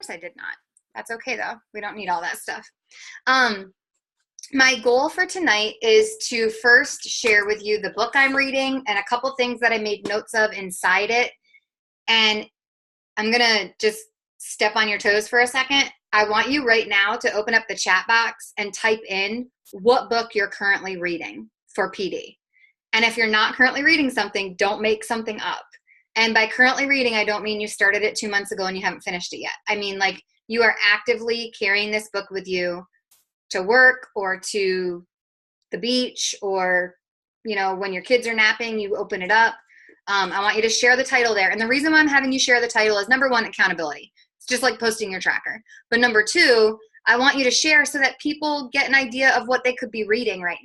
course I did not. That's okay though. We don't need all that stuff. My goal for tonight is to first share with you the book I'm reading and a couple things that I made notes of inside it. And I'm going to just step on your toes for a second. I want you right now to open up the chat box and type in what book you're currently reading for PD. And if you're not currently reading something, don't make something up. And by currently reading, I don't mean you started it 2 months ago and you haven't finished it yet. I mean, like, you are actively carrying this book with you to work or to the beach, or, you know, when your kids are napping, you open it up. I want you to share the title there. And the reason why I'm having you share the title is, number one, accountability. It's just like posting your tracker. But number two, I want you to share so that people get an idea of what they could be reading right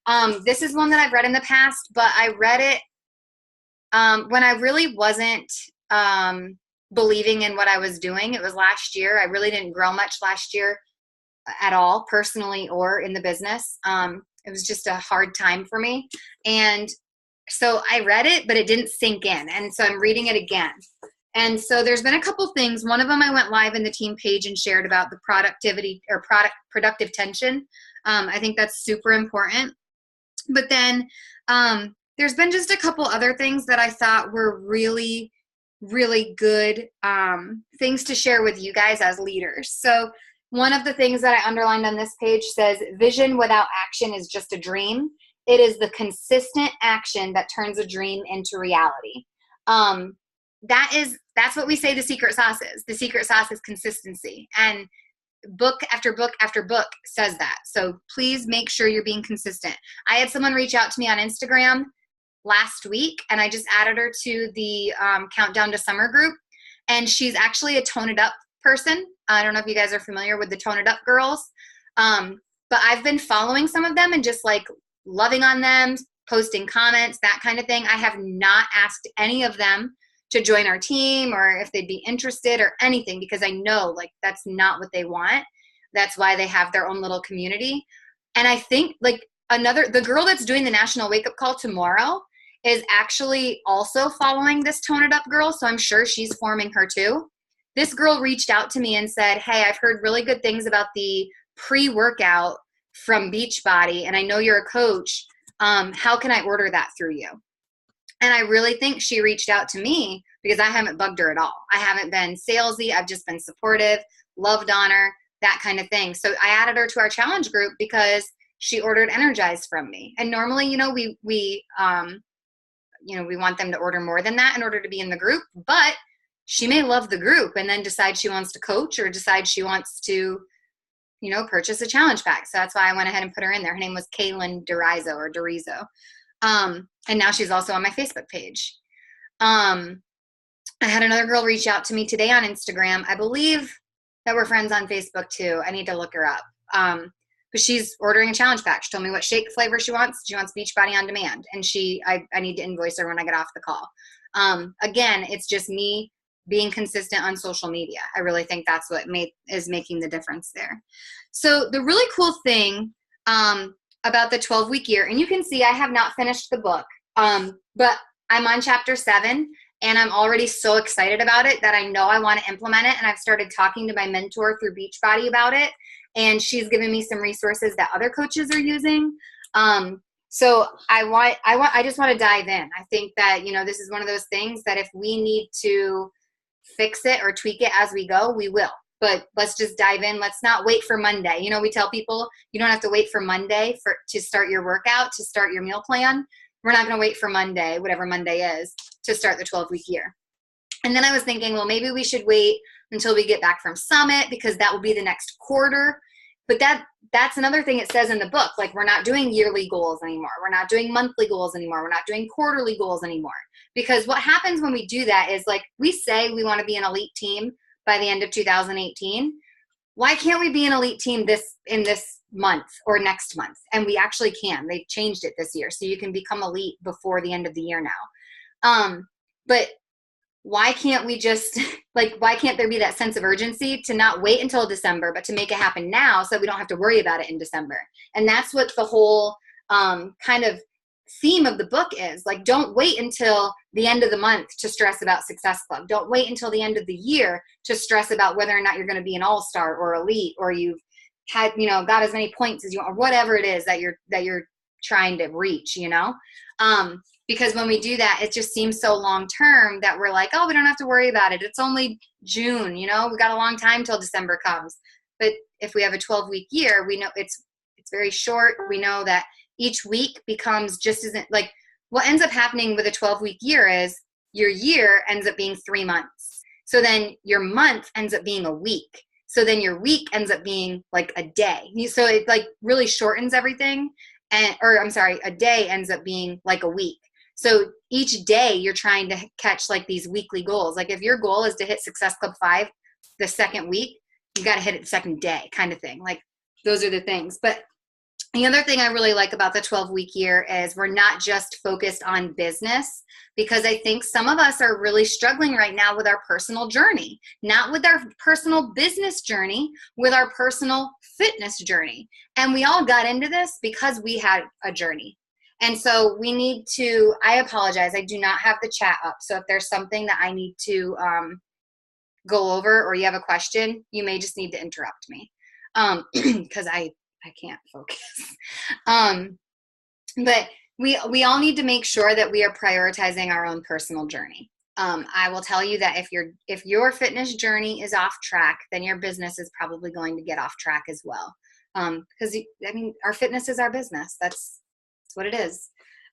now. This is one that I've read in the past, but I read it when I really wasn't believing in what I was doing. It was last year. I really didn't grow much last year at all, personally or in the business. It was just a hard time for me. And so I read it, but it didn't sink in. And so I'm reading it again. And so there's been a couple things. One of them, I went live in the team page and shared about the productivity or productive tension. I think that's super important. But then there's been just a couple other things that I thought were really, really good things to share with you guys as leaders. So one of the things that I underlined on this page says, vision without action is just a dream. It is the consistent action that turns a dream into reality. That's what we say the secret sauce is. The secret sauce is consistency. And book after book after book says that. So please make sure you're being consistent. I had someone reach out to me on Instagram last week, and I just added her to the Countdown to Summer group. And she's actually a Tone It Up person. I don't know if you guys are familiar with the Tone It Up girls. But I've been following some of them and just like loving on them, posting comments, that kind of thing. I have not asked any of them to join our team or if they'd be interested or anything, because I know like that's not what they want. That's why they have their own little community. And I think like the girl that's doing the National Wake Up Call tomorrow is actually also following this Tone It Up girl. So I'm sure she's forming her too. This girl reached out to me and said, hey, I've heard really good things about the pre-workout from Beachbody, and I know you're a coach. How can I order that through you? And I really think she reached out to me because I haven't bugged her at all. I haven't been salesy. I've just been supportive, loved on her, that kind of thing. So I added her to our challenge group because she ordered Energize from me. And normally, you know, we want them to order more than that in order to be in the group, but she may love the group and then decide she wants to coach or decide she wants to, you know, purchase a challenge pack. So that's why I went ahead and put her in there. Her name was Kaylin Dorizo. And now she's also on my Facebook page. I had another girl reach out to me today on Instagram. I believe that we're friends on Facebook too. I need to look her up. But she's ordering a challenge pack. She told me what shake flavor she wants. She wants Beachbody on demand. And I need to invoice her when I get off the call. Again, it's just me being consistent on social media. I really think that's what is making the difference there. So the really cool thing about the 12-week year, and you can see I have not finished the book, but I'm on chapter 7, and I'm already so excited about it that I know I want to implement it, and I've started talking to my mentor through Beachbody about it, and she's given me some resources that other coaches are using. So I just want to dive in. I think that, you know, this is one of those things that if we need to fix it or tweak it as we go, we will. But let's just dive in. Let's not wait for Monday. You know, we tell people you don't have to wait for Monday to start your workout, to start your meal plan. We're not going to wait for Monday, whatever Monday is, to start the 12-week year. And then I was thinking, well, maybe we should wait until we get back from Summit because that will be the next quarter. But that's another thing it says in the book. Like, we're not doing yearly goals anymore. We're not doing monthly goals anymore. We're not doing quarterly goals anymore. Because what happens when we do that is, like, we say we want to be an elite team by the end of 2018. Why can't we be an elite team in this month or next month? And we actually can. They've changed it this year. So you can become elite before the end of the year now. But why can't we just, like, why can't there be that sense of urgency to not wait until December, but to make it happen now so we don't have to worry about it in December? And that's what the whole kind of theme of the book is. Like, don't wait until the end of the month to stress about Success Club. Don't wait until the end of the year to stress about whether or not you're going to be an all-star or elite, or you've had, got as many points as you want, or whatever it is that you're trying to reach, because when we do that, it just seems so long-term that we're like, oh, we don't have to worry about it. It's only June, we got a long time till December comes. But if we have a 12-week year, we know it's very short. We know that each week becomes just isn't like, what ends up happening with a 12-week year is your year ends up being 3 months. So then your month ends up being a week. So then your week ends up being like a day. So it like really shortens everything. A day ends up being like a week. So each day you're trying to catch like these weekly goals. Like if your goal is to hit Success Club 5 the second week, you got to hit it the second day kind of thing. Like those are the things. But the other thing I really like about the 12-week year is we're not just focused on business, because I think some of us are really struggling right now with our personal journey, not with our personal business journey, with our personal fitness journey. And we all got into this because we had a journey. And so we need to, I apologize, I do not have the chat up. So if there's something that I need to go over, or you have a question, you may just need to interrupt me, because I can't focus. But we all need to make sure that we are prioritizing our own personal journey. I will tell you that if your fitness journey is off track, then your business is probably going to get off track as well. Because our fitness is our business. That's what it is.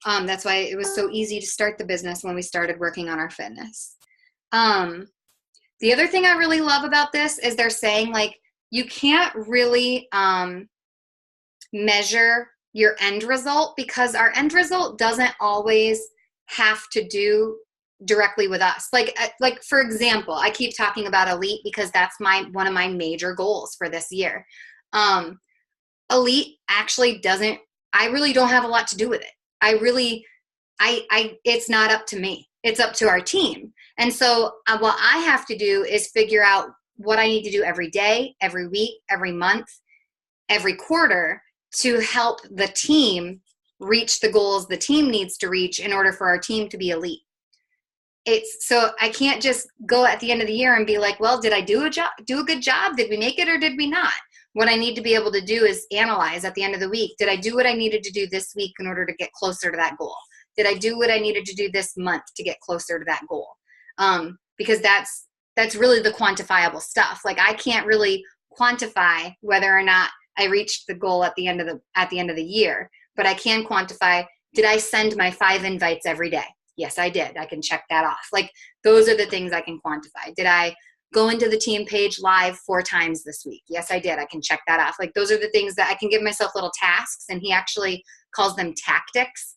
That's why it was so easy to start the business when we started working on our fitness. The other thing I really love about this is they're saying like, you can't really measure your end result, because our end result doesn't always have to do directly with us. Like for example, I keep talking about elite because that's one of my major goals for this year. Elite actually I really don't have a lot to do with it. It's not up to me. It's up to our team. And so what I have to do is figure out what I need to do every day, every week, every month, every quarter to help the team reach the goals the team needs to reach in order for our team to be elite. So I can't just go at the end of the year and be like, well, did I do a good job? Did we make it or did we not? What I need to be able to do is analyze at the end of the week. Did I do what I needed to do this week in order to get closer to that goal? Did I do what I needed to do this month to get closer to that goal? Because that's really the quantifiable stuff. Like I can't really quantify whether or not I reached the goal at the end of the year, but I can quantify, did I send my 5 invites every day? Yes, I did. I can check that off. Like those are the things I can quantify. Did I go into the team page live 4 times this week? Yes, I did. I can check that off. Like those are the things that I can give myself little tasks, and he actually calls them tactics.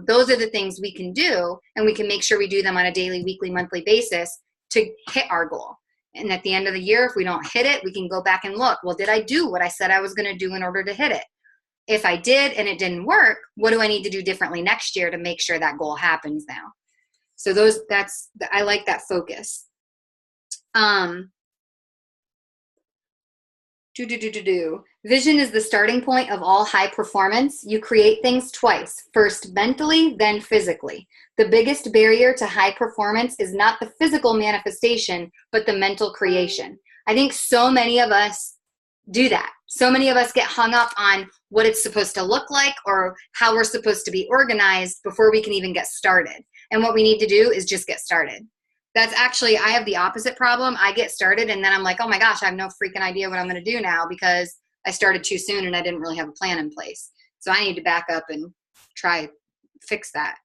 Those are the things we can do, and we can make sure we do them on a daily, weekly, monthly basis to hit our goal. And at the end of the year, if we don't hit it, we can go back and look, well, did I do what I said I was going to do in order to hit it? If I did and it didn't work, what do I need to do differently next year to make sure that goal happens now? So I like that focus. Vision is the starting point of all high performance. You create things twice, first mentally, then physically. The biggest barrier to high performance is not the physical manifestation, but the mental creation. I think so many of us do that. So many of us get hung up on what it's supposed to look like or how we're supposed to be organized before we can even get started. And what we need to do is just get started. That's actually, I have the opposite problem. I get started and then I'm like, oh my gosh, I have no freaking idea what I'm going to do now because I started too soon and I didn't really have a plan in place. So I need to back up and try fix that.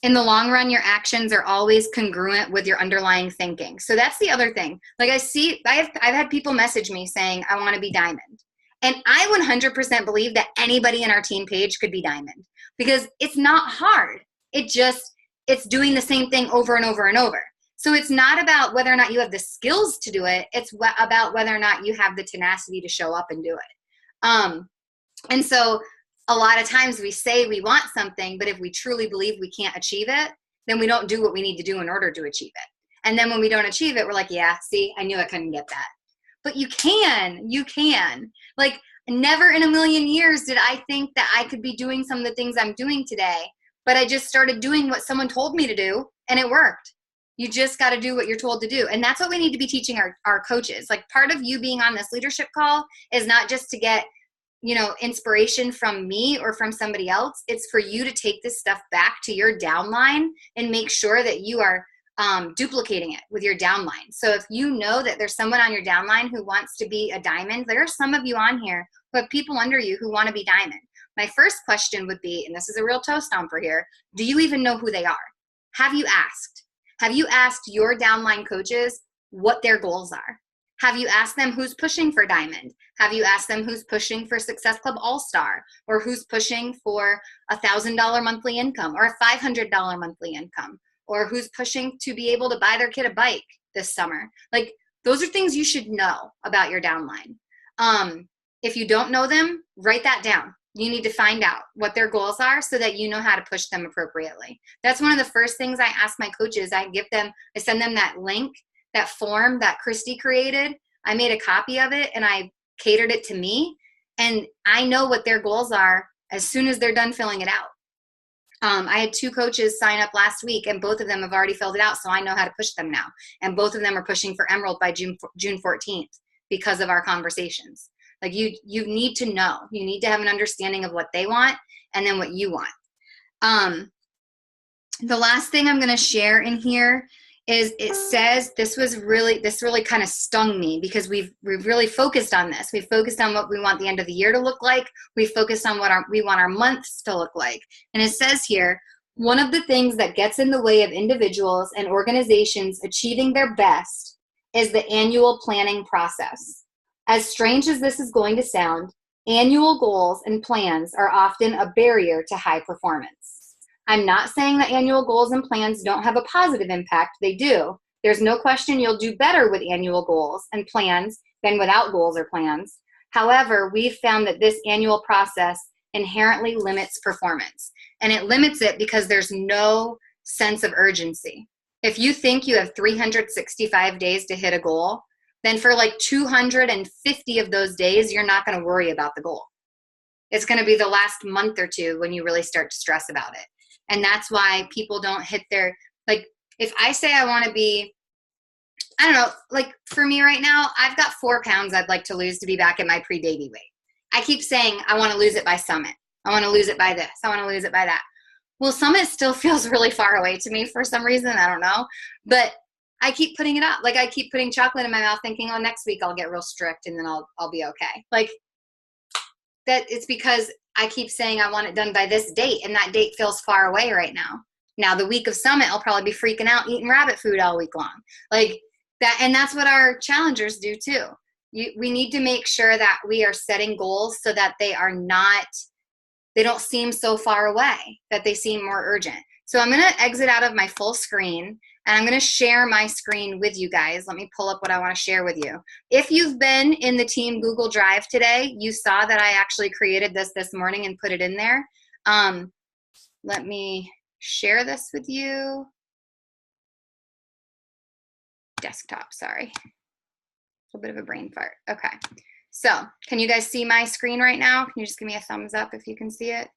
In the long run, your actions are always congruent with your underlying thinking. So that's the other thing. Like I've had people message me saying, I want to be diamond. And I 100% believe that anybody in our team page could be diamond because it's not hard. It's doing the same thing over and over and over. So it's not about whether or not you have the skills to do it. It's about whether or not you have the tenacity to show up and do it. And so a lot of times we say we want something, but if we truly believe we can't achieve it, then we don't do what we need to do in order to achieve it. And then when we don't achieve it, we're like, yeah, see, I knew I couldn't get that. But you can. Like never in a million years did I think that I could be doing some of the things I'm doing today but I just started doing what someone told me to do, and it worked. You just got to do what you're told to do. And that's what we need to be teaching our coaches. Like, part of you being on this leadership call is not just to get, inspiration from me or from somebody else. It's for you to take this stuff back to your downline and make sure that you are duplicating it with your downline. So if you know that there's someone on your downline who wants to be a diamond, there are some of you on here who have people under you who want to be diamond. My first question would be, and this is a real toe stomper here, do you even know who they are? Have you asked? Have you asked your downline coaches what their goals are? Have you asked them who's pushing for diamond? Have you asked them who's pushing for Success Club All-Star, or who's pushing for $1,000 monthly income or a $500 monthly income, or who's pushing to be able to buy their kid a bike this summer? Like, those are things you should know about your downline. If you don't know them, write that down. You need to find out what their goals are so that you know how to push them appropriately. That's one of the first things I ask my coaches. I send them that link, that form that Christy created. I made a copy of it and I catered it to me. And I know what their goals are as soon as they're done filling it out. I had 2 coaches sign up last week, and both of them have already filled it out, so I know how to push them now. And both of them are pushing for Emerald by June 14th because of our conversations. Like, you need to know. You need to have an understanding of what they want and then what you want. The last thing I'm going to share in here is, it says, this really kind of stung me, because we've really focused on this. We've focused on what we want the end of the year to look like. We focused on what we want our months to look like. And it says here, one of the things that gets in the way of individuals and organizations achieving their best is the annual planning process. As strange as this is going to sound, annual goals and plans are often a barrier to high performance. I'm not saying that annual goals and plans don't have a positive impact. They do. There's no question you'll do better with annual goals and plans than without goals or plans. However, we've found that this annual process inherently limits performance. And it limits it because there's no sense of urgency. If you think you have 365 days to hit a goal, then for like 250 of those days, you're not going to worry about the goal. It's going to be the last month or two when you really start to stress about it. And that's why people don't hit their, like, if I say I want to be, I don't know, like for me right now, I've got 4 pounds I'd like to lose to be back at my pre-baby weight. I keep saying I want to lose it by Summit. I want to lose it by this. I want to lose it by that. Well, Summit still feels really far away to me for some reason. I don't know. But I keep putting it up. Like, I keep putting chocolate in my mouth thinking, oh, next week I'll get real strict and then I'll be okay. Like, that it's because I keep saying I want it done by this date, and that date feels far away right now. Now, the week of Summit, I'll probably be freaking out eating rabbit food all week long. Like that, and that's what our challengers do too. We need to make sure that we are setting goals so that they don't seem so far away, that they seem more urgent. So I'm going to exit out of my full screen, and I'm going to share my screen with you guys. Let me pull up what I want to share with you. If you've been in the team Google Drive today, you saw that I actually created this morning and put it in there. Let me share this with you. Desktop, sorry. A little bit of a brain fart. Okay. So can you guys see my screen right now? Can you just give me a thumbs up if you can see it?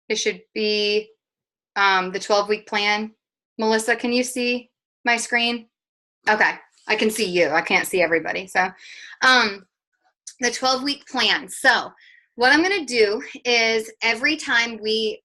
It should be the 12-week plan. Melissa, can you see my screen? Okay, I can see you. I can't see everybody. So the 12-week plan. So what I'm going to do is every time we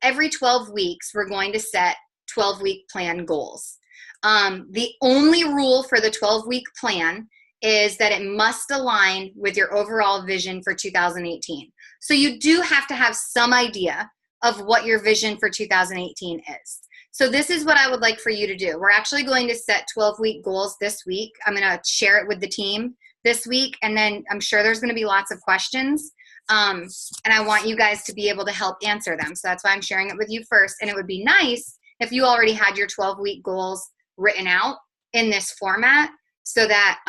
every 12 weeks, we're going to set 12-week plan goals. The only rule for the 12-week plan is that it must align with your overall vision for 2018. So you do have to have some idea of what your vision for 2018 is. So this is what I would like for you to do. We're actually going to set 12-week goals this week. I'm going to share it with the team this week, and then I'm sure there's going to be lots of questions, and I want you guys to be able to help answer them. So that's why I'm sharing it with you first, and it would be nice if you already had your 12-week goals written out in this format, so that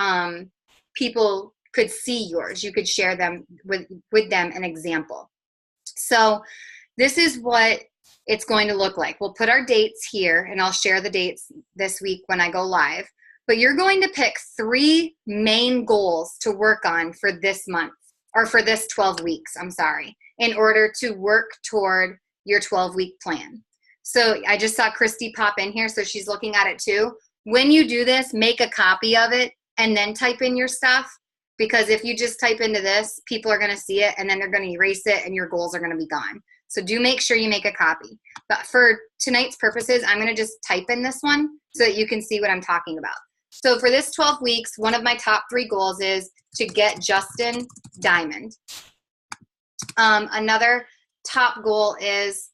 people could see yours. You could share them with them an example. So this is what it's going to look like. We'll put our dates here, and I'll share the dates this week when I go live. But you're going to pick 3 main goals to work on for this month. or for this 12 weeks, I'm sorry, in order to work toward your 12-week plan. So I just saw Christy pop in here, so she's looking at it too. When you do this, make a copy of it and then type in your stuff, because if you just type into this, people are going to see it and then they're going to erase it and your goals are going to be gone. So do make sure you make a copy. But for tonight's purposes, I'm going to just type in this one so that you can see what I'm talking about. So for this 12 weeks, one of my top 3 goals is to get Justin Diamond. Another top goal is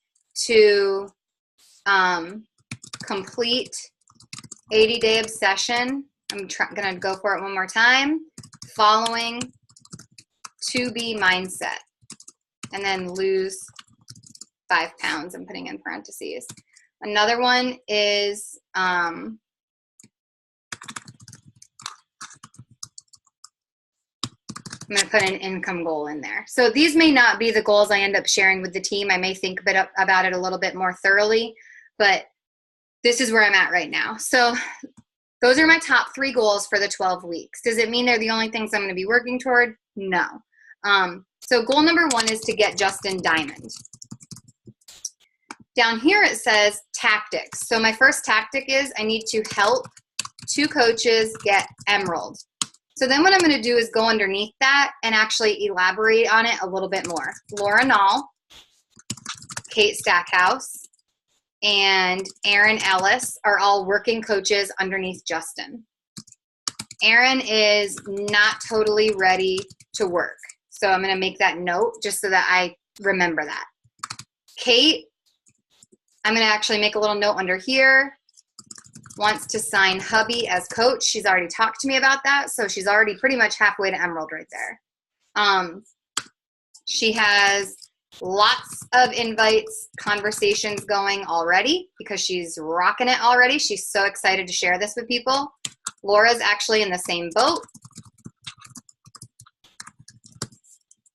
to complete 80-day obsession. I'm going to go for it one more time. Following to be mindset. And then lose 5 pounds. I'm putting in parentheses. Another one is I'm going to put an income goal in there. So these may not be the goals I end up sharing with the team. I may think about it a little bit more thoroughly, but this is where I'm at right now. So those are my top 3 goals for the 12 weeks. Does it mean they're the only things I'm going to be working toward? No. So goal number 1 is to get Justin Diamond. Down here it says tactics. So my first tactic is I need to help 2 coaches get Emerald. So then what I'm going to do is go underneath that and actually elaborate on it a little bit more. Laura Nall, Kate Stackhouse, and Aaron Ellis are all working coaches underneath Justin. Aaron is not totally ready to work. So I'm going to make that note just so that I remember that. Kate, I'm going to actually make a little note under here. Wants to sign hubby as coach. She's already talked to me about that. So she's already pretty much halfway to Emerald right there. She has lots of invites, conversations going already because she's rocking it already. She's so excited to share this with people. Laura's actually in the same boat.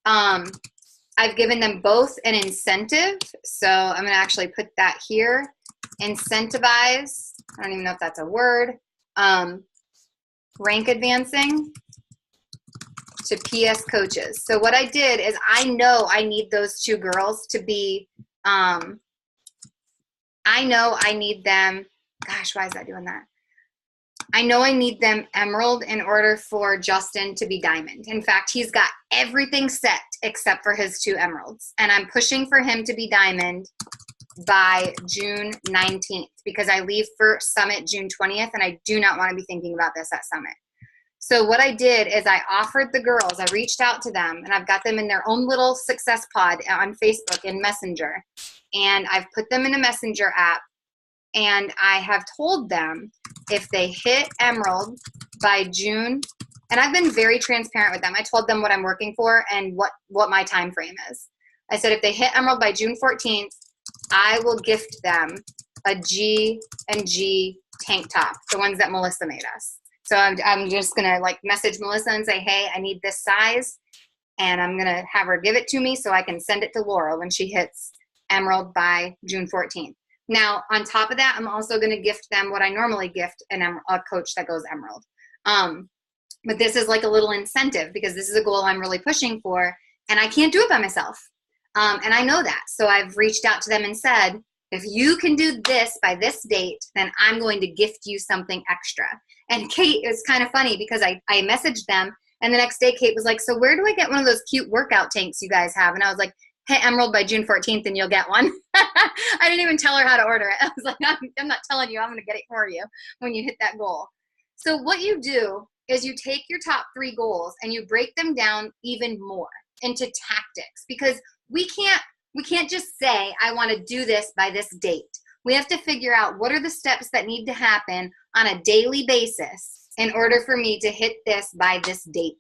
I've given them both an incentive. So I'm going to actually put that here. Incentivize. I don't even know if that's a word. Rank advancing to PS coaches. So what I did is I know I need those 2 girls to be, I know I need them, gosh, why is that doing that? I know I need them Emerald in order for Justin to be Diamond. In fact, he's got everything set except for his 2 Emeralds. And I'm pushing for him to be Diamond by June 19th because I leave for Summit June 20th and I do not want to be thinking about this at Summit. So what I did is I offered the girls, I reached out to them and I've got them in their own little success pod on Facebook in Messenger. And I've put them in a Messenger app and I have told them if they hit Emerald by June, and I've been very transparent with them. I told them what I'm working for and what my time frame is. I said if they hit Emerald by June 14th, I will gift them a G&G tank top, the ones that Melissa made us. So I'm just going to like message Melissa and say, hey, I need this size. And I'm going to have her give it to me so I can send it to Laura when she hits Emerald by June 14th. Now, on top of that, I'm also going to gift them what I normally gift a coach that goes Emerald. But this is like a little incentive because this is a goal I'm really pushing for and I can't do it by myself. And I know that. So I've reached out to them and said, if you can do this by this date, then I'm going to gift you something extra. And Kate, is kind of funny because I messaged them and the next day Kate was like, so where do I get one of those cute workout tanks you guys have? And I was like, hit Emerald by June 14th and you'll get one. I didn't even tell her how to order it. I was like, I'm not telling you, I'm going to get it for you when you hit that goal. So what you do is you take your top 3 goals and you break them down even more into tactics because we can't just say, I want to do this by this date. We have to figure out what are the steps that need to happen on a daily basis in order for me to hit this by this date.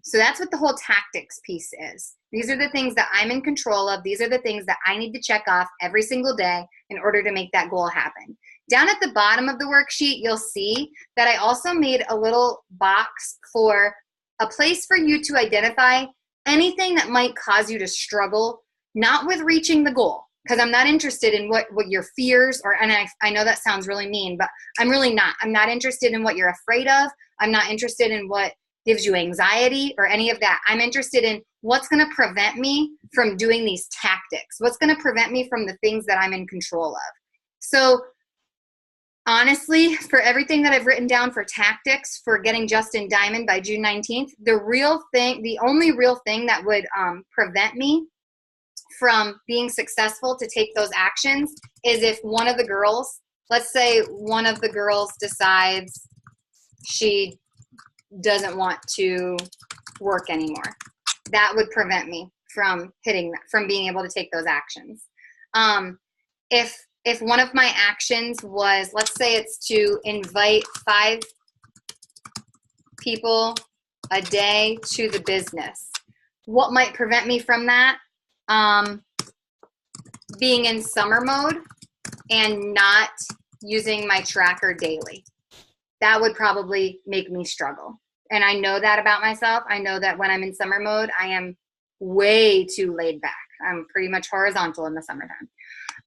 So that's what the whole tactics piece is. These are the things that I'm in control of. These are the things that I need to check off every single day in order to make that goal happen. Down at the bottom of the worksheet, you'll see that I also made a little box for a place for you to identify anything that might cause you to struggle, not with reaching the goal, because I'm not interested in what your fears or, and I know that sounds really mean, but I'm really not. I'm not interested in what you're afraid of. I'm not interested in what gives you anxiety or any of that. I'm interested in what's going to prevent me from doing these tactics. What's going to prevent me from the things that I'm in control of. So honestly, for everything that I've written down for tactics for getting Justin Diamond by June 19th, the only real thing that would prevent me from being successful to take those actions is if one of the girls, let's say one of the girls decides she doesn't want to work anymore. That would prevent me from from being able to take those actions. If one of my actions was, let's say it's to invite 5 people a day to the business, what might prevent me from that? Being in summer mode and not using my tracker daily. That would probably make me struggle. And I know that about myself. I know that when I'm in summer mode, I am way too laid back. I'm pretty much horizontal in the summertime.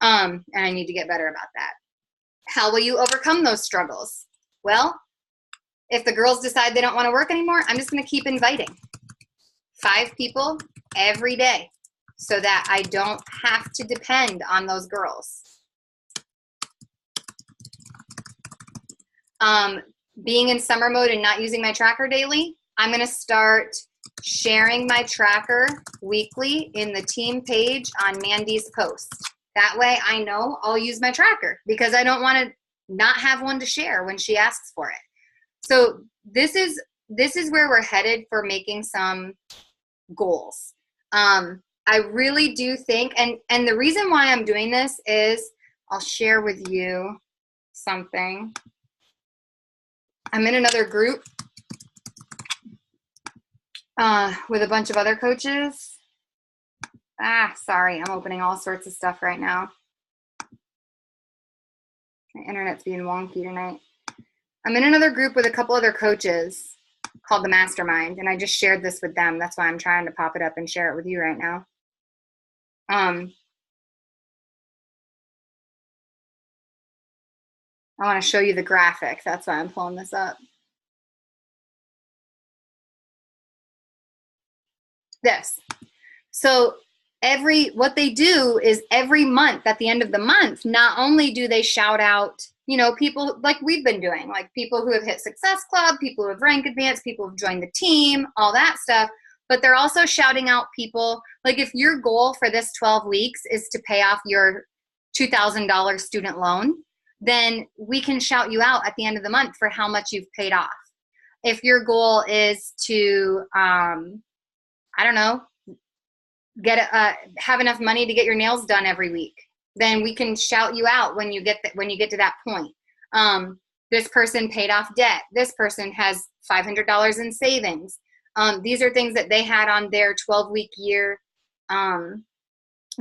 And I need to get better about that. How will you overcome those struggles? Well, if the girls decide they don't want to work anymore, I'm just going to keep inviting 5 people every day so that I don't have to depend on those girls. Being in summer mode and not using my tracker daily, I'm going to start sharing my tracker weekly in the team page on Mandy's post. That way I know I'll use my tracker because I don't want to not have one to share when she asks for it. So this is where we're headed for making some goals. I really do think, and the reason why I'm doing this is, I'll share with you something. I'm in another group with a bunch of other coaches. Sorry, I'm opening all sorts of stuff right now. My internet's being wonky tonight. I'm in another group with a couple other coaches called the Mastermind, and I just shared this with them. That's why I'm trying to pop it up and share it with you right now. I want to show you the graphic. That's why I'm pulling this up. This. So what they do is every month, at the end of the month, not only do they shout out, people like we've been doing, like people who have hit Success Club, people who have rank advanced, people who have joined the team, all that stuff, but they're also shouting out people, like if your goal for this 12 weeks is to pay off your $2,000 student loan, then we can shout you out at the end of the month for how much you've paid off. If your goal is to, I don't know, have enough money to get your nails done every week, then we can shout you out when you get to that point. This person paid off debt. This person has $500 in savings. These are things that they had on their 12-week year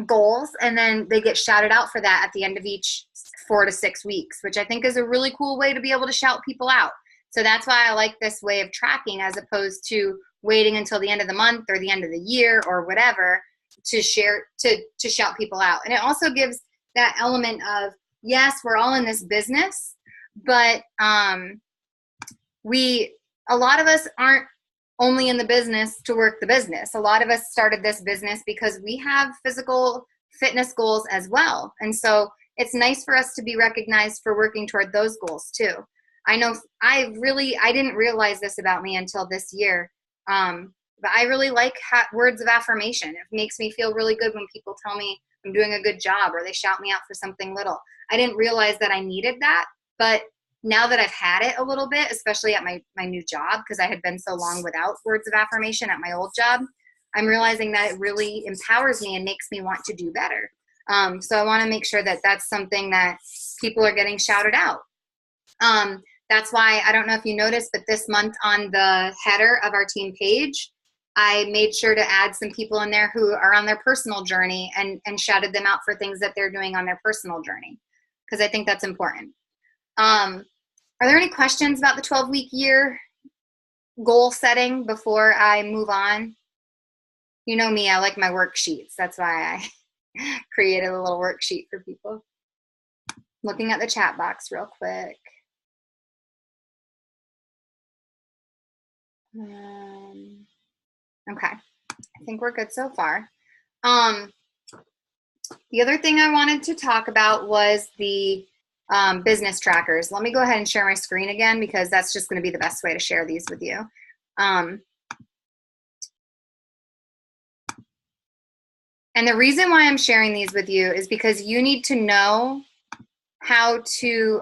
goals, and then they get shouted out for that at the end of each 4 to 6 weeks, which I think is a really cool way to be able to shout people out. So that's why I like this way of tracking, as opposed to waiting until the end of the month or the end of the year or whatever to shout people out. And it also gives that element of, yes, we're all in this business, but a lot of us aren't only in the business to work the business. A lot of us started this business because we have physical fitness goals as well. And so it's nice for us to be recognized for working toward those goals too. I know I didn't realize this about me until this year. But I really like words of affirmation. It makes me feel really good when people tell me I'm doing a good job or they shout me out for something little. I didn't realize that I needed that, but now that I've had it a little bit, especially at my new job, because I had been so long without words of affirmation at my old job, I'm realizing that it really empowers me and makes me want to do better. So I want to make sure that that's something that people are getting shouted out. That's why, I don't know if you noticed, but this month on the header of our team page, I made sure to add some people in there who are on their personal journey and shouted them out for things that they're doing on their personal journey, because I think that's important. Are there any questions about the 12-week year goal setting before I move on? You know me, I like my worksheets. That's why I created a little worksheet for people. Looking at the chat box real quick. Okay, I think we're good so far. The other thing I wanted to talk about was the business trackers. Let me go ahead and share my screen again because that's just going to be the best way to share these with you. And the reason why I'm sharing these with you is because you need to know how to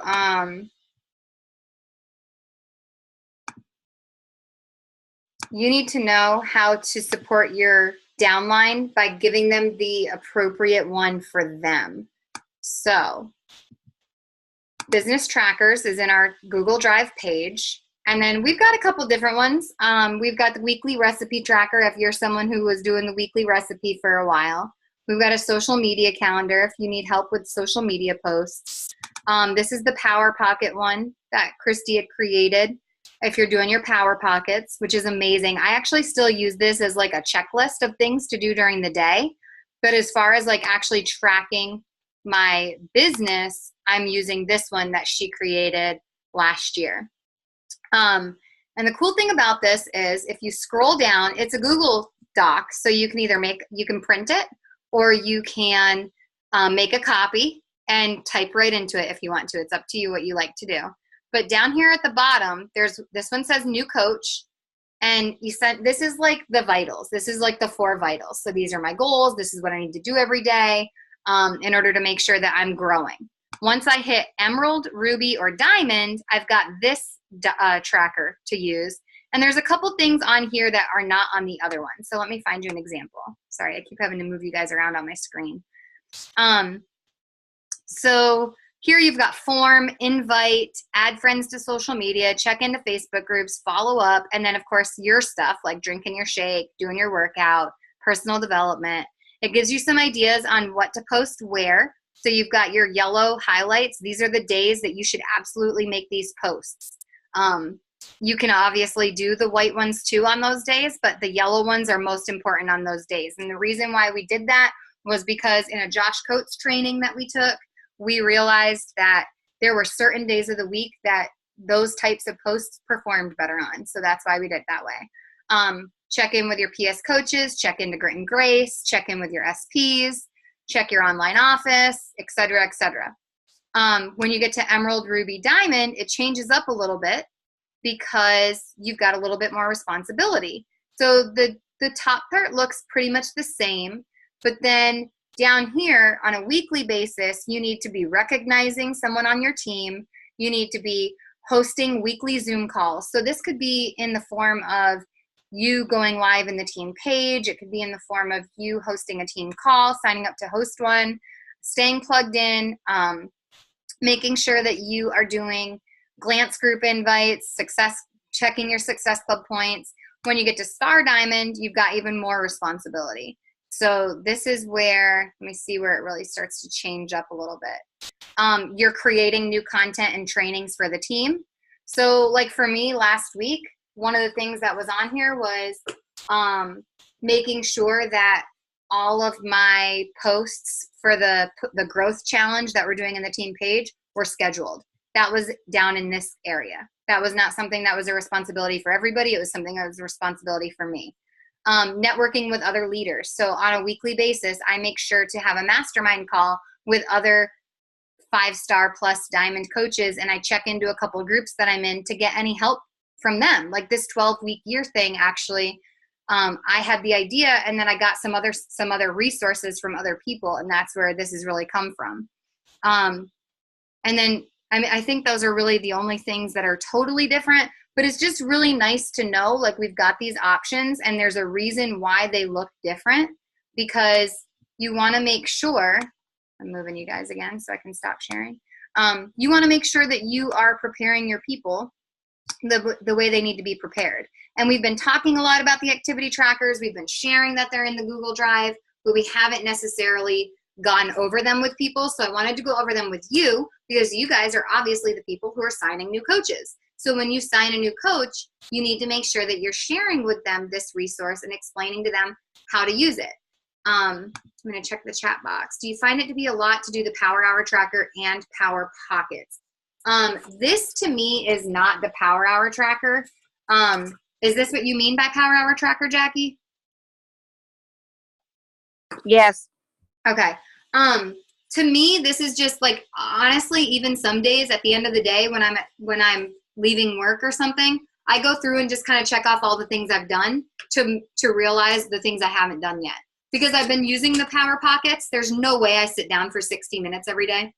support your downline by giving them the appropriate one for them. So business trackers is in our Google Drive page. And then we've got a couple different ones. We've got the weekly recipe tracker if you're someone who was doing the weekly recipe for a while. We've got a social media calendar if you need help with social media posts. This is the Power Pocket one that Christy had created if you're doing your Power Pockets, which is amazing. I actually still use this as like a checklist of things to do during the day. But as far as like actually tracking my business, I'm using this one that she created last year. And the cool thing about this is if you scroll down, it's a Google Doc, so you can either print it or you can make a copy and type right into it if you want to. It's up to you what you like to do. But down here at the bottom, this one says new coach, and this is like the vitals. This is like the 4 vitals. So these are my goals. This is what I need to do every day in order to make sure that I'm growing. Once I hit Emerald, Ruby, or Diamond, I've got this tracker to use. And there's a couple things on here that are not on the other one. So let me find you an example. Sorry, I keep having to move you guys around on my screen. So here you've got form, invite, add friends to social media, check into Facebook groups, follow up, and then of course your stuff like drinking your shake, doing your workout, personal development. It gives you some ideas on what to post where. So you've got your yellow highlights. These are the days that you should absolutely make these posts. You can obviously do the white ones too on those days, but the yellow ones are most important on those days. And the reason why we did that was because in a Josh Coates training that we took, we realized that there were certain days of the week that those types of posts performed better on. So that's why we did it that way. Check in with your PS coaches, check into Grit and Grace, check in with your SPs, check your online office, et cetera, et cetera. When you get to Emerald, Ruby, Diamond, it changes up a little bit because you've got a little bit more responsibility. So the top part looks pretty much the same, but then down here on a weekly basis, you need to be recognizing someone on your team. You need to be hosting weekly Zoom calls. So this could be in the form of you going live in the team page. It could be in the form of you hosting a team call, signing up to host one, staying plugged in, making sure that you are doing glance group invites, checking your Success Club points. When you get to Star Diamond, you've got even more responsibility. So this is where, let me see where it really starts to change up a little bit. You're creating new content and trainings for the team. So like for me last week, one of the things that was on here was making sure that all of my posts for the growth challenge that we're doing in the team page were scheduled. That was down in this area. That was not something that was a responsibility for everybody. It was something that was a responsibility for me. Networking with other leaders. So on a weekly basis, I make sure to have a mastermind call with other 5-star plus diamond coaches, and I check into a couple groups that I'm in to get any help from them. Like this 12-week year thing, actually, I had the idea, and then I got some other resources from other people, and that's where this has really come from. And then, I mean, I think those are really the only things that are totally different, but it's just really nice to know, like, we've got these options, and there's a reason why they look different, because you want to make sure, I'm moving you guys again so I can stop sharing. You want to make sure that you are preparing your people the way they need to be prepared. And we've been talking a lot about the activity trackers. We've been sharing that they're in the Google Drive, but we haven't necessarily gone over them with people. So I wanted to go over them with you because you guys are obviously the people who are signing new coaches. So when you sign a new coach, you need to make sure that you're sharing with them this resource and explaining to them how to use it. I'm going to check the chat box. Do you find it to be a lot to do the Power Hour tracker and Power Pockets? This to me is not the Power Hour tracker. Is this what you mean by Power Hour Tracker, Jackie? Yes. Okay. To me, this is just like, honestly, even some days at the end of the day when I'm leaving work or something, I go through and just kind of check off all the things I've done to realize the things I haven't done yet. Because I've been using the Power Pockets, there's no way I sit down for 60 minutes every day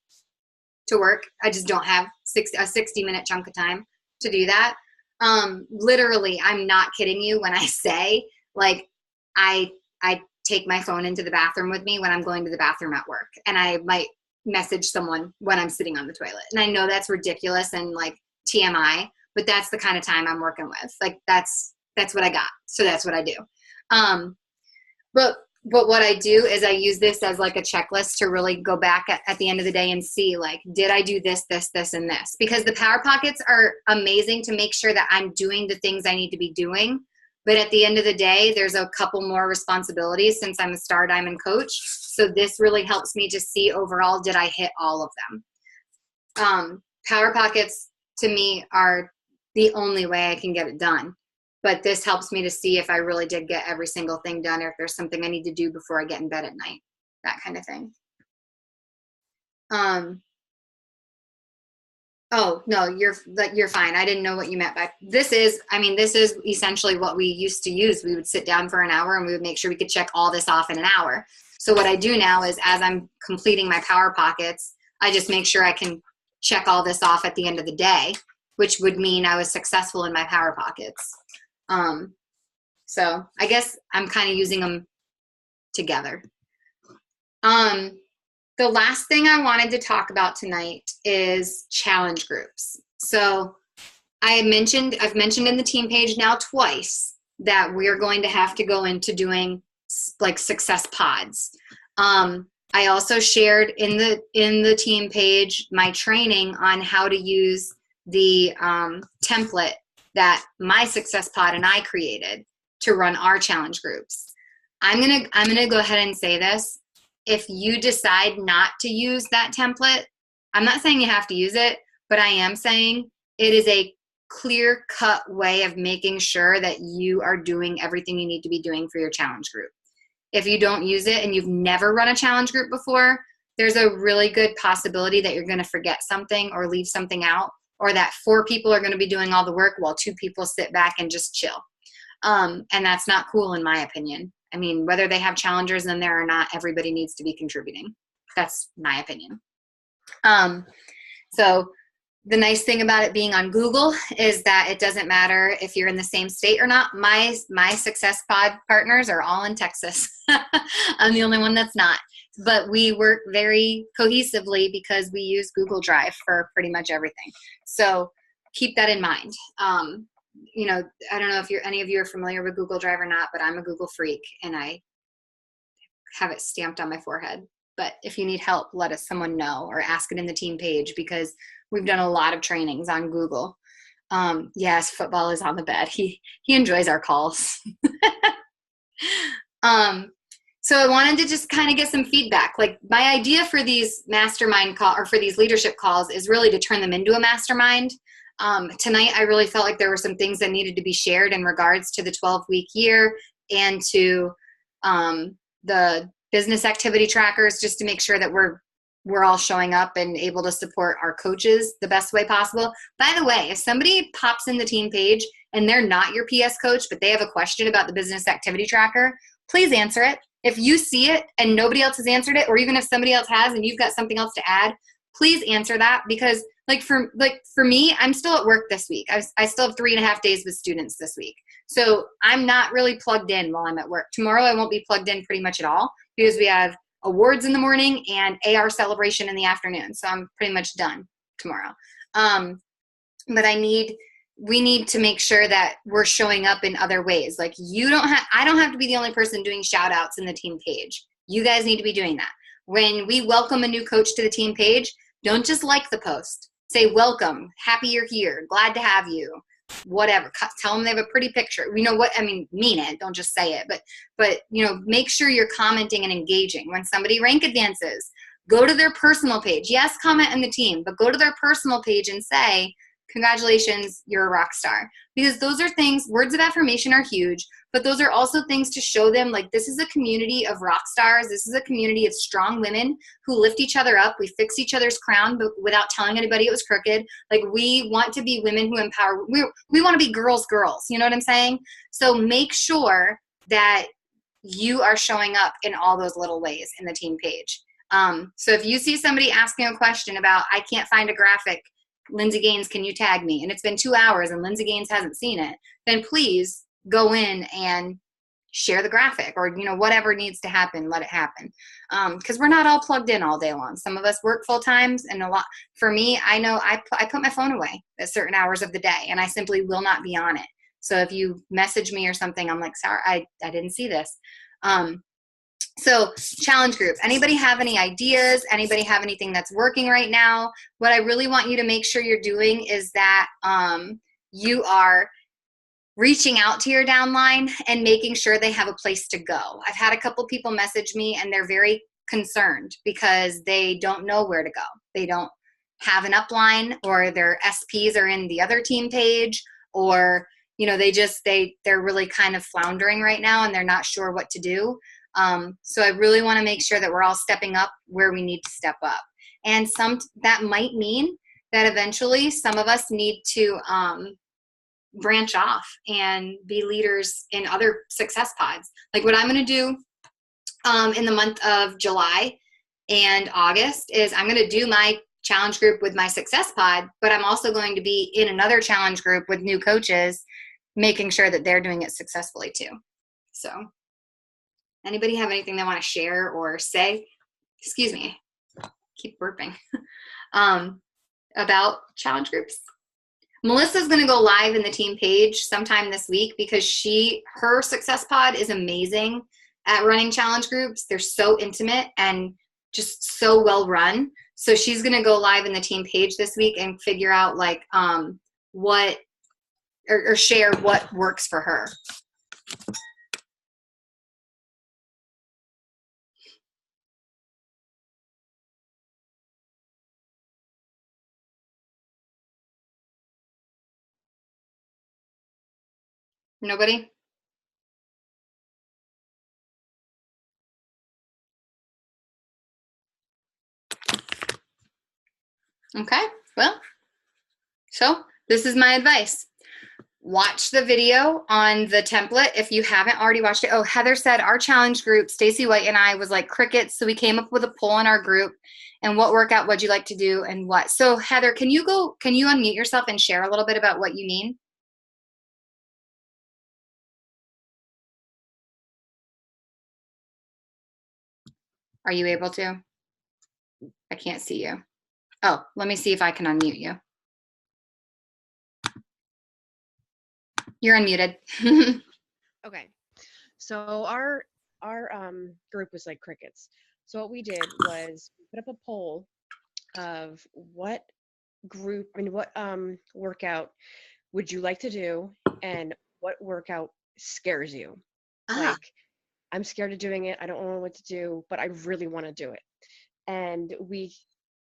to work. I just don't have a 60-minute chunk of time to do that. Literally, I'm not kidding you when I say, like, I take my phone into the bathroom with me when I'm going to the bathroom at work, and I might message someone when I'm sitting on the toilet. And I know that's ridiculous and like TMI, but that's the kind of time I'm working with. Like that's what I got. So that's what I do. But what I do is I use this as like a checklist to really go back at the end of the day and see, like, did I do this, this, this, and this? Because the Power Pockets are amazing to make sure that I'm doing the things I need to be doing. But at the end of the day, there's a couple more responsibilities since I'm a Star Diamond coach. So this really helps me to see overall, did I hit all of them? Power Pockets to me are the only way I can get it done. But this helps me to see if I really did get every single thing done, or if there's something I need to do before I get in bed at night, that kind of thing. Oh, no, you're fine. I didn't know what you meant by this is essentially what we used to use. We would sit down for an hour and we would make sure we could check all this off in an hour. So what I do now is, as I'm completing my Power Pockets, I just make sure I can check all this off at the end of the day, which would mean I was successful in my Power Pockets. So I guess I'm kind of using them together. The last thing I wanted to talk about tonight is challenge groups. So I've mentioned in the team page now twice that we're going to have to go into doing like success pods. I also shared in the team page my training on how to use the template that my success pod and I created to run our challenge groups. I'm gonna go ahead and say this. If you decide not to use that template, I'm not saying you have to use it, but I am saying it is a clear-cut way of making sure that you are doing everything you need to be doing for your challenge group. If you don't use it and you've never run a challenge group before, there's a really good possibility that you're gonna forget something or leave something out, or that 4 people are gonna be doing all the work while 2 people sit back and just chill. And that's not cool in my opinion. I mean, whether they have challengers in there or not, everybody needs to be contributing. That's my opinion. So the nice thing about it being on Google is that it doesn't matter if you're in the same state or not. My Success Pod partners are all in Texas. I'm the only one that's not. But we work very cohesively because we use Google Drive for pretty much everything. So keep that in mind. You know, I don't know if any of you are familiar with Google Drive or not, but I'm a Google freak and I have it stamped on my forehead. But if you need help, let someone know, or ask it in the team page, because we've done a lot of trainings on Google. Yes, football is on the bed. He enjoys our calls. So I wanted to just kind of get some feedback. Like, my idea for these mastermind or for these leadership calls is really to turn them into a mastermind. Tonight, I really felt like there were some things that needed to be shared in regards to the 12-week year and to the business activity trackers, just to make sure that we're all showing up and able to support our coaches the best way possible. By the way, if somebody pops in the team page and they're not your PS coach, but they have a question about the business activity tracker, please answer it. If you see it and nobody else has answered it, or even if somebody else has and you've got something else to add, please answer that, because for me, I'm still at work this week. I still have 3.5 days with students this week. So I'm not really plugged in while I'm at work. Tomorrow I won't be plugged in pretty much at all, because we have awards in the morning and AR celebration in the afternoon. So I'm pretty much done tomorrow. But we need to make sure that we're showing up in other ways. Like, I don't have to be the only person doing shout outs in the team page. You guys need to be doing that. When we welcome a new coach to the team page, don't just like the post. Say, welcome, happy you're here, glad to have you, whatever. Tell them they have a pretty picture. You know what I mean? Mean it. Don't just say it. But you know, make sure you're commenting and engaging. When somebody rank advances, go to their personal page. Yes, comment in the team, but go to their personal page and say, congratulations, you're a rock star. Because those are things, words of affirmation are huge, but those are also things to show them like this is a community of rock stars. This is a community of strong women who lift each other up. We fix each other's crown but without telling anybody it was crooked. Like we want to be women who empower. We want to be girls. You know what I'm saying? So make sure that you are showing up in all those little ways in the team page. So if you see somebody asking a question about, I can't find a graphic, Lindsay Gaines, can you tag me? And it's been 2 hours and Lindsay Gaines hasn't seen it, then please go in and share the graphic, or, you know, whatever needs to happen, let it happen. Because we're not all plugged in all day long. Some of us work full times, and a lot, for me, I know I put my phone away at certain hours of the day and I simply will not be on it. So if you message me or something, I'm like, sorry, I didn't see this. So challenge group, anybody have any ideas? Anybody have anything that's working right now? What I really want you to make sure you're doing is that you are reaching out to your downline and making sure they have a place to go. I've had a couple people message me and they're very concerned because they don't know where to go. They don't have an upline, or their SPs are in the other team page, or, you know, they're really kind of floundering right now and they're not sure what to do. So I really want to make sure that we're all stepping up where we need to step up. And that might mean that eventually some of us need to branch off and be leaders in other success pods. Like what I'm going to do in the month of July and August is I'm going to do my challenge group with my success pod, but I'm also going to be in another challenge group with new coaches, making sure that they're doing it successfully too. So anybody have anything they want to share or say? Excuse me, keep burping. About challenge groups? Melissa's going to go live in the team page sometime this week because her success pod is amazing at running challenge groups. They're so intimate and just so well run. So she's going to go live in the team page this week and figure out like what or share what works for her. Nobody? Okay, well, so this is my advice. Watch the video on the template if you haven't already watched it. Oh, Heather said our challenge group, Stacy White and I, was like crickets. So we came up with a poll in our group and what workout would you like to do and what. So Heather, can you unmute yourself and share a little bit about what you mean? Are you able to? I can't see you. Oh, let me see if I can unmute you. You're unmuted. Okay. So our group was like crickets. So what we did was put up a poll of what workout would you like to do and what workout scares you? Like, I'm scared of doing it. I don't know what to do, but I really want to do it. And we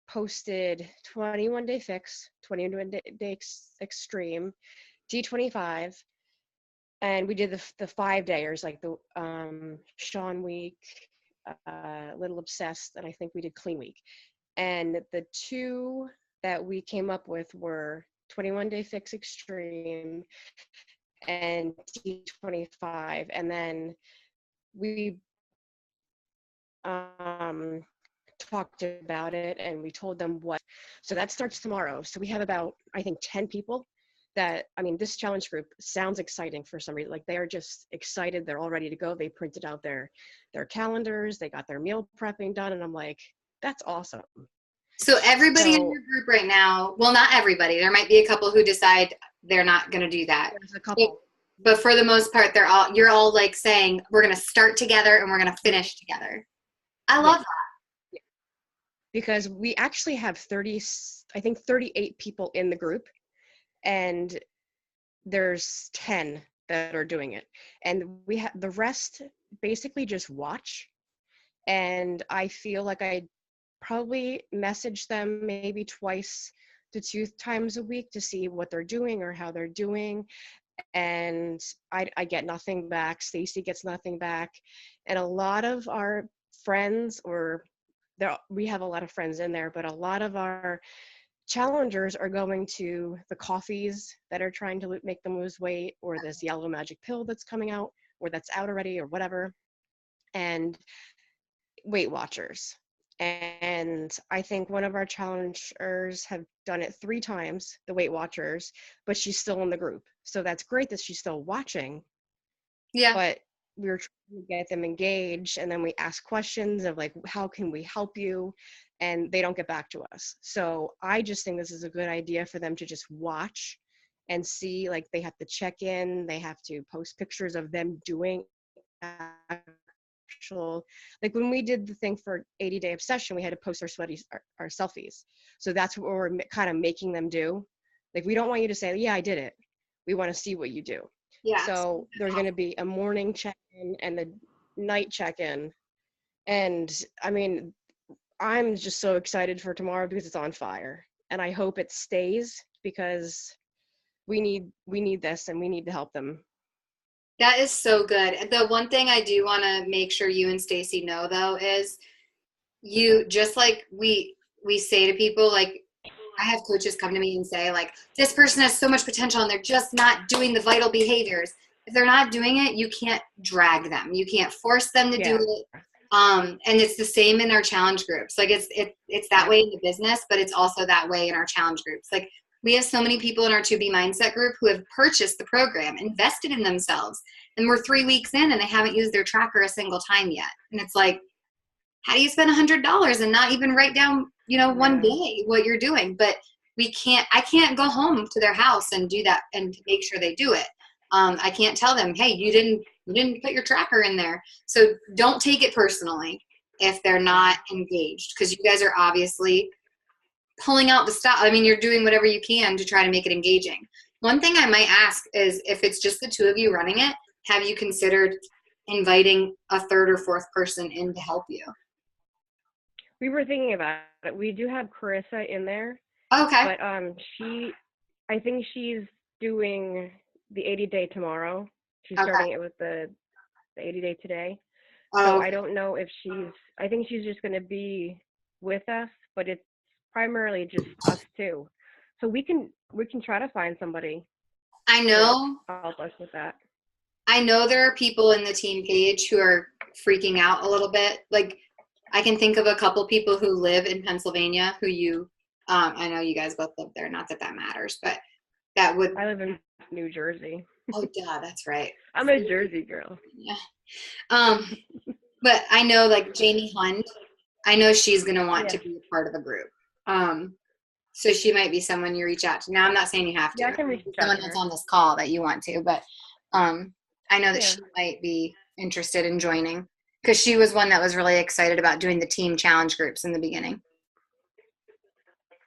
posted 21 Day Fix, 21 Day Extreme, D25, and we did the 5-dayers, like the Sean Week, Little Obsessed, and I think we did Clean Week. And the two that we came up with were 21 Day Fix Extreme and D25. And then we talked about it and we told them what. So that starts tomorrow. So we have about, I think, 10 people that, I mean, this challenge group sounds exciting for some reason. Like, they are just excited. They're all ready to go. They printed out their calendars. They got their meal prepping done. And I'm like, that's awesome. So everybody in your group right now, well, not everybody. There might be a couple who decide they're not going to do that. There's a couple. But for the most part, you're all like saying, we're going to start together and we're going to finish together. I love that. Because we actually have 38 people in the group, and there's 10 that are doing it. And we have the rest basically just watch. And I feel like I probably message them maybe twice to 2 times a week to see what they're doing or how they're doing. And I get nothing back. Stacy gets nothing back. And a lot of our friends, or we have a lot of friends in there, but a lot of our challengers are going to the coffees that are trying to make them lose weight, or this yellow magic pill that's coming out, or that's out already, or whatever, and Weight Watchers. And I think one of our challengers have done it 3 times, the Weight Watchers, but she's still in the group. So that's great that she's still watching. Yeah. But we were trying to get them engaged, and then we ask questions of like, how can we help you? And they don't get back to us. So I just think this is a good idea for them to just watch and see, like they have to check in, they have to post pictures of them doing actual, like when we did the thing for 80 Day Obsession, we had to post our selfies. So that's what we're kind of making them do. Like, we don't want you to say, yeah, I did it. We want to see what you do. Yeah. So there's going to be a morning check-in and a night check-in. And I mean, I'm just so excited for tomorrow because it's on fire. And I hope it stays, because we need this, and we need to help them. That is so good. The one thing I do want to make sure you and Stacy know, though, is you, just like we say to people, like, I have coaches come to me and say, like, this person has so much potential and they're just not doing the vital behaviors. If they're not doing it, you can't drag them. You can't force them to do it. And it's the same in our challenge groups. Like, it's that way in the business, but it's also that way in our challenge groups. Like, we have so many people in our 2B Mindset group who have purchased the program, invested in themselves, and we're 3 weeks in and they haven't used their tracker a single time yet. And it's like, how do you spend $100 and not even write down, one day what you're doing? But I can't go home to their house and do that and make sure they do it. I can't tell them, hey, you didn't put your tracker in there. So don't take it personally if they're not engaged, because you guys are obviously pulling out the stop. I mean, you're doing whatever you can to try to make it engaging. One thing I might ask is, if it's just the 2 of you running it, have you considered inviting a 3rd or 4th person in to help you? We were thinking about it. We do have Carissa in there. Okay. But I think she's doing the 80 Day tomorrow. She's starting it with the 80 Day today. So I don't know if I think she's just going to be with us, but it's primarily just us 2. So we can try to find somebody. I know. To help us with that. I know there are people in the team page who are freaking out a little bit. Like, I can think of a couple people who live in Pennsylvania who I know you guys both live there. Not that that matters, but that would. I live in New Jersey. Oh, yeah, that's right. I'm a Jersey girl. Yeah. But I know, like, Jamie Hunt, I know she's going to want to be a part of the group. So she might be someone you reach out to. Now, I'm not saying you have to. Yeah, I can reach out to someone that's on this call that you want to, but I know that she might be interested in joining, because she was one that was really excited about doing the team challenge groups in the beginning.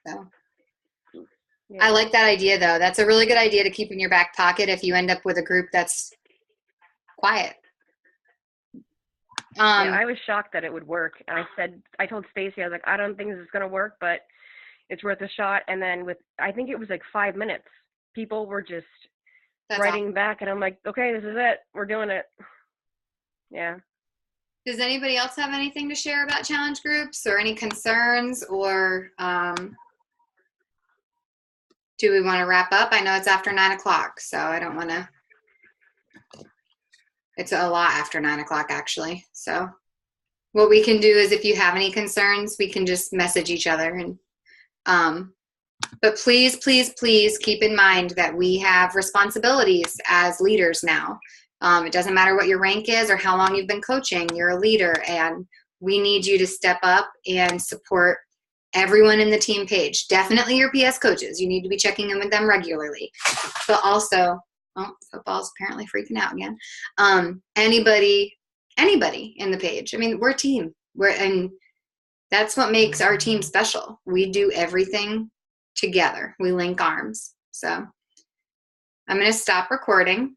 So I like that idea, though. That's a really good idea to keep in your back pocket if you end up with a group that's quiet. I was shocked that it would work. And I told Stacy, I was like, I don't think this is going to work, but it's worth a shot. And then I think it was like 5 minutes, people were just writing back, and I'm like, okay, this is it. We're doing it. Yeah. Does anybody else have anything to share about challenge groups, or any concerns, or do we want to wrap up? I know it's after 9 o'clock, so I don't want to. It's a lot after 9 o'clock, actually. So what we can do is, if you have any concerns, we can just message each other. And but please, please, please keep in mind that we have responsibilities as leaders now. It doesn't matter what your rank is or how long you've been coaching. You're a leader, and we need you to step up and support everyone in the team page. Definitely your PS coaches. You need to be checking in with them regularly. But also, football's apparently freaking out again. Anybody in the page. I mean, we're a team. And that's what makes our team special. We do everything together. We link arms. So I'm going to stop recording.